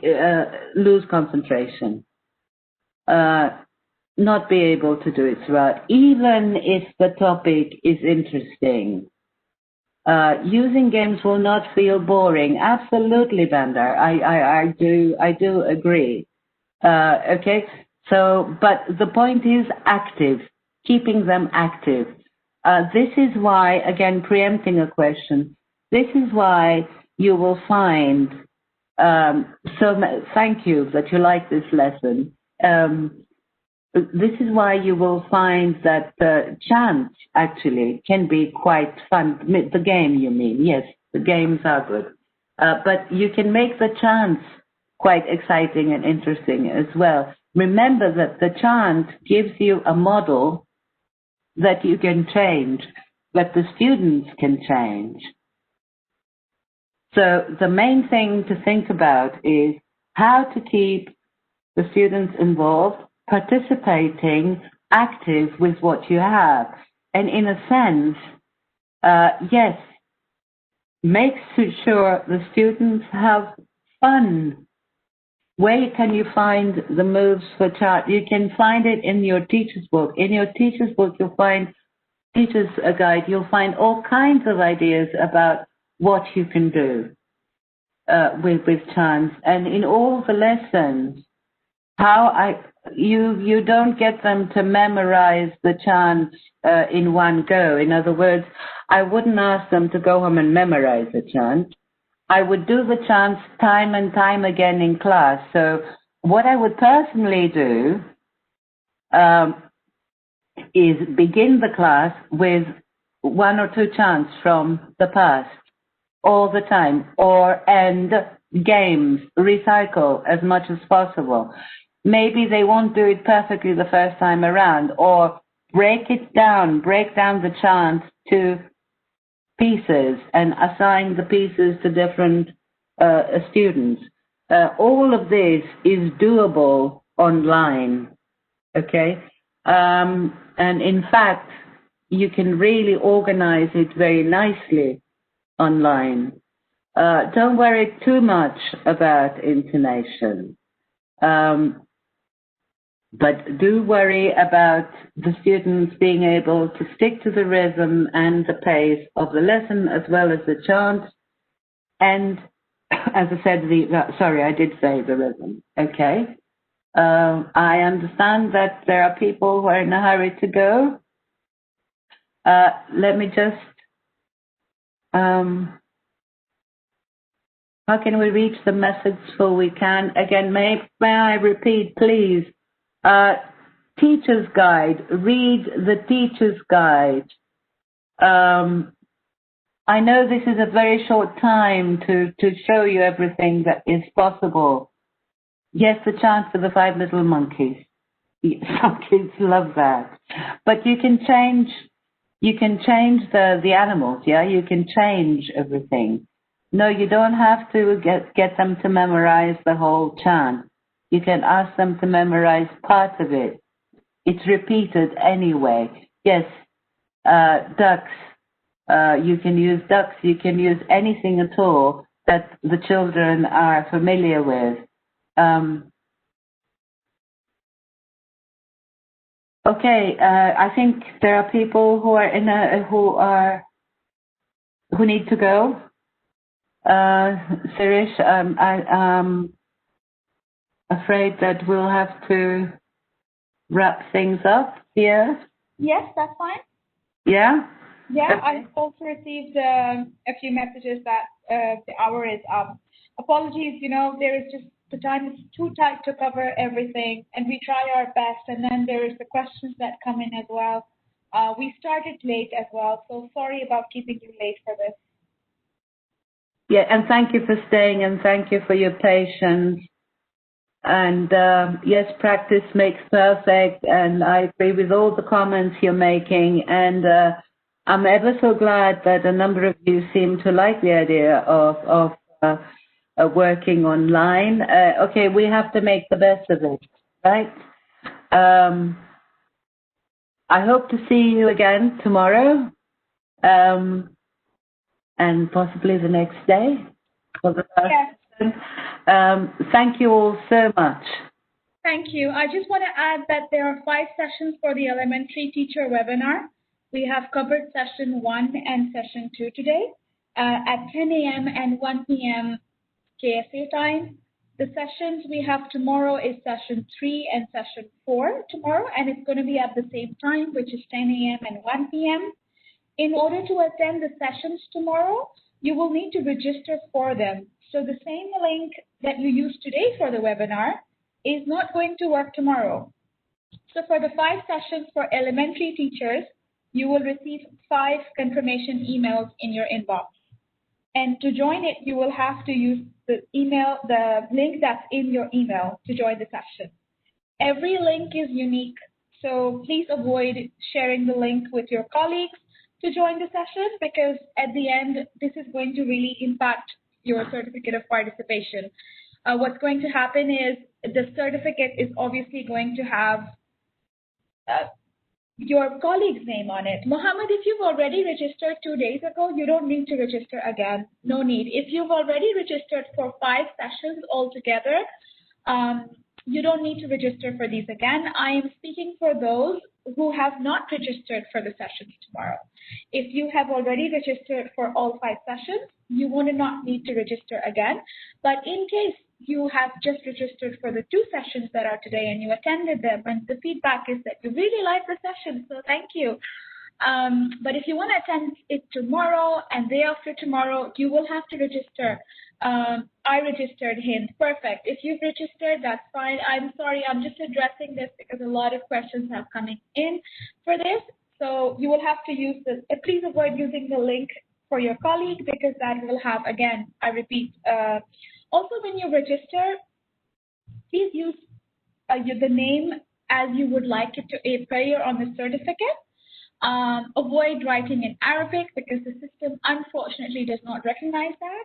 lose concentration, not be able to do it throughout, even if the topic is interesting. Using games will not feel boring. Absolutely, Bandar. I do agree. Okay. So, but the point is active, keeping them active. This is why, again, preempting a question. This is why you will find. Thank you that you like this lesson. This is why you will find that chants actually can be quite fun. The game, you mean? Yes, the games are good. But you can make the chants quite exciting and interesting as well. Remember that the chant gives you a model that you can change, that the students can change. So the main thing to think about is how to keep the students involved, participating, active with what you have. And in a sense, yes, make sure the students have fun. Where can you find the moves for chart? You can find it in your teacher's book. In your teacher's book, you'll find teacher's guide. You'll find all kinds of ideas about what you can do with chants. And in all the lessons, you don't get them to memorize the chants in one go. In other words, I wouldn't ask them to go home and memorize the chant. I would do the chants time and time again in class. So what I would personally do is begin the class with one or two chants from the past all the time, and games, recycle as much as possible. Maybe they won't do it perfectly the first time around, or break down the chant to pieces and assign the pieces to different students. All of this is doable online, okay? And in fact, you can really organize it very nicely online. Don't worry too much about intonation. But do worry about the students being able to stick to the rhythm and the pace of the lesson as well as the chant. And as I said, I did say the rhythm. Okay. I understand that there are people who are in a hurry to go. Let me just, how can we reach the message so we can? Again, may I repeat, please? Teacher's guide. Read the teacher's guide. I know this is a very short time to show you everything that is possible. Yes, the chant for the 5 little monkeys. Some kids love that. But you can change the animals, yeah? You can change everything. No, you don't have to get them to memorize the whole chant. You can ask them to memorize part of it. It's repeated anyway. Yes, ducks. You can use ducks. You can use anything at all that the children are familiar with. Okay, I think there are people who are who need to go. Sirish, I'm afraid that we'll have to wrap things up here. Yes, that's fine. Yeah? Yeah, Okay. I've also received a few messages that the hour is up. Apologies, there is just, the time is too tight to cover everything, and we try our best, and then there is the questions that come in as well. We started late as well, so sorry about keeping you late for this. Yeah, and thank you for staying, and thank you for your patience. And yes, practice makes perfect, and I agree with all the comments you're making, and I'm ever so glad that a number of you seem to like the idea of working online. Okay, we have to make the best of it, right? I hope to see you again tomorrow, and possibly the next day for the first session. Thank you all so much. Thank you. I just want to add that there are 5 sessions for the elementary teacher webinar. We have covered session 1 and session 2 today at 10 a.m. and 1 p.m. KSA time. The sessions we have tomorrow is session 3 and session 4 tomorrow, and it's going to be at the same time, which is 10 a.m. and 1 p.m. In order to attend the sessions tomorrow, you will need to register for them. So the same link that you used today for the webinar is not going to work tomorrow. So for the 5 sessions for elementary teachers, you will receive 5 confirmation emails in your inbox. And to join it, you will have to use the link that's in your email to join the session. Every link is unique, so please avoid sharing the link with your colleagues to join the session, because at the end, this is going to really impact your certificate of participation. What's going to happen is the certificate is obviously going to have your colleague's name on it. Mohammed, if you've already registered 2 days ago, you don't need to register again. No need. If you've already registered for 5 sessions altogether, you don't need to register for these again. I am speaking for those who have not registered for the sessions tomorrow. If you have already registered for all 5 sessions, you will not need to register again. But in case you have just registered for the 2 sessions that are today and you attended them, and the feedback is that you really like the session, so thank you. But if you want to attend it tomorrow and day after tomorrow, you will have to register. I registered him. Perfect. If you've registered, that's fine. I'm sorry, I'm just addressing this because a lot of questions have coming in for this. So you will have to use this. Please avoid using the link for your colleague, because that will have, again, I repeat, also when you register, please use the name as you would like it to appear on the certificate. Avoid writing in Arabic, because the system unfortunately does not recognize that.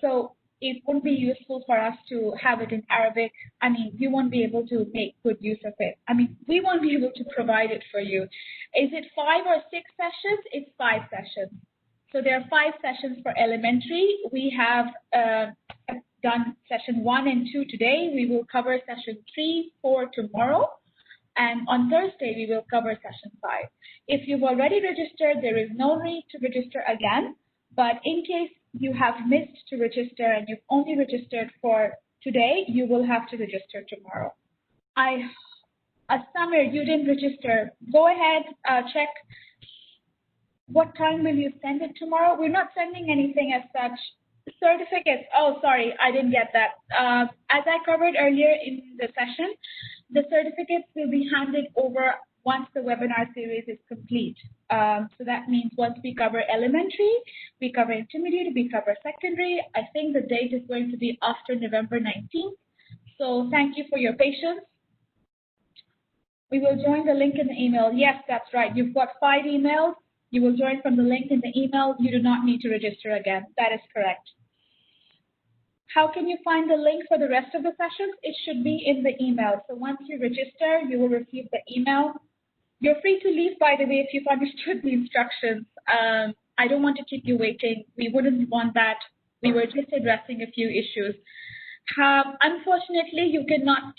So it won't be useful for us to have it in Arabic. I mean, you won't be able to make good use of it. I mean, we won't be able to provide it for you. Is it 5 or 6 sessions? It's 5 sessions. So there are 5 sessions for elementary. We have done session 1 and 2 today. We will cover session 3, 4 tomorrow. And on Thursday, we will cover session 5. If you've already registered, there is no need to register again. But in case you have missed to register and you've only registered for today, you will have to register tomorrow. Samir, you didn't register. Go ahead, check. What time will you send it tomorrow? We're not sending anything as such. Certificates. Oh, sorry, I didn't get that. As I covered earlier in the session, the certificates will be handed over once the webinar series is complete. So that means once we cover elementary, we cover intermediate, we cover secondary. I think the date is going to be after November 19th. So thank you for your patience. We will join the link in the email. Yes, that's right. You've got 5 emails. You will join from the link in the email. You do not need to register again. That is correct. How can you find the link for the rest of the sessions? It should be in the email. So once you register, you will receive the email. You're free to leave, by the way, if you've understood the instructions. I don't want to keep you waiting. We wouldn't want that. We were just addressing a few issues. Unfortunately, you cannot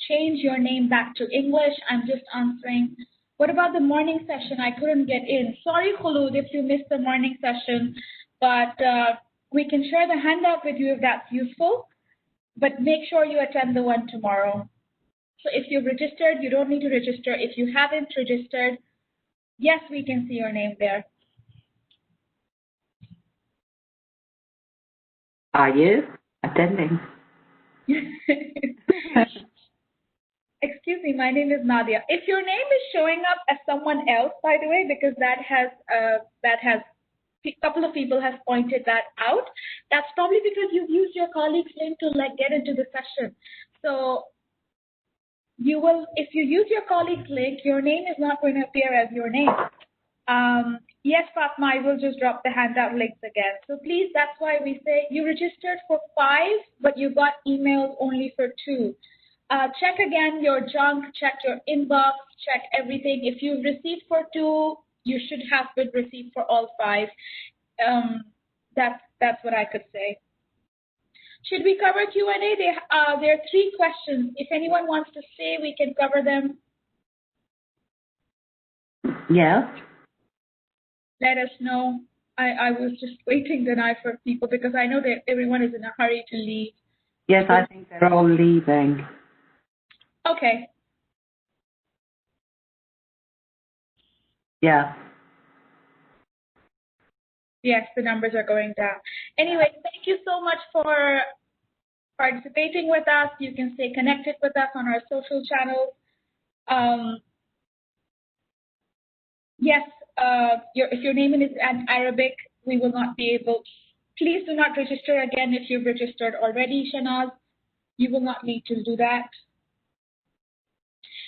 change your name back to English. I'm just answering. What about the morning session? I couldn't get in. Sorry, Khulud, if you missed the morning session, but we can share the handout with you if that's useful, but make sure you attend the one tomorrow. So if you've registered, you don't need to register. If you haven't registered, yes, we can see your name there. Are you attending? Excuse me, my name is Nadia. If your name is showing up as someone else, by the way, because that has a couple of people have pointed that out, that's probably because you've used your colleague's name to get into the session. So you will, if you use your colleague's link, your name is not going to appear as your name. Yes, Fatma, I will just drop the handout links again. So please, that's why we say you registered for 5, but you got emails only for 2. Check again your junk, check your inbox, check everything. If you've received for 2, you should have been received for all 5. That's what I could say. Should we cover Q&A? There are 3 questions. If anyone wants to say, we can cover them. Yeah. Let us know. I was just waiting the night for people because I know that everyone is in a hurry to leave. Yes, I think they're all leaving. Okay. Yeah. Yes, the numbers are going down. Anyway, thank you so much for participating with us. You can stay connected with us on our social channels. Yes, if your name is in Arabic, we will not be able Please do not register again if you've registered already, Shanaz. You will not need to do that.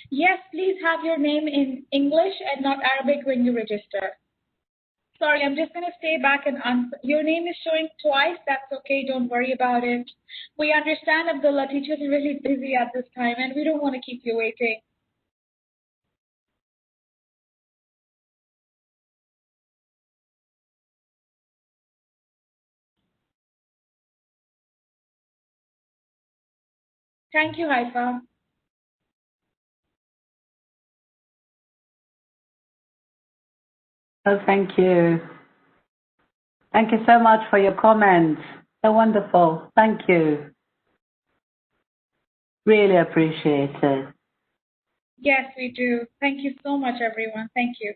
Yes, please have your name in English and not Arabic when you register. Sorry, I'm just going to stay back and answer. Your name is showing twice. That's okay. Don't worry about it. We understand, Abdullah, teachers are really busy at this time, and we don't want to keep you waiting. Thank you, Haifa. Oh, thank you. Thank you so much for your comments. So wonderful. Thank you. Really appreciate it. Yes, we do. Thank you so much, everyone. Thank you.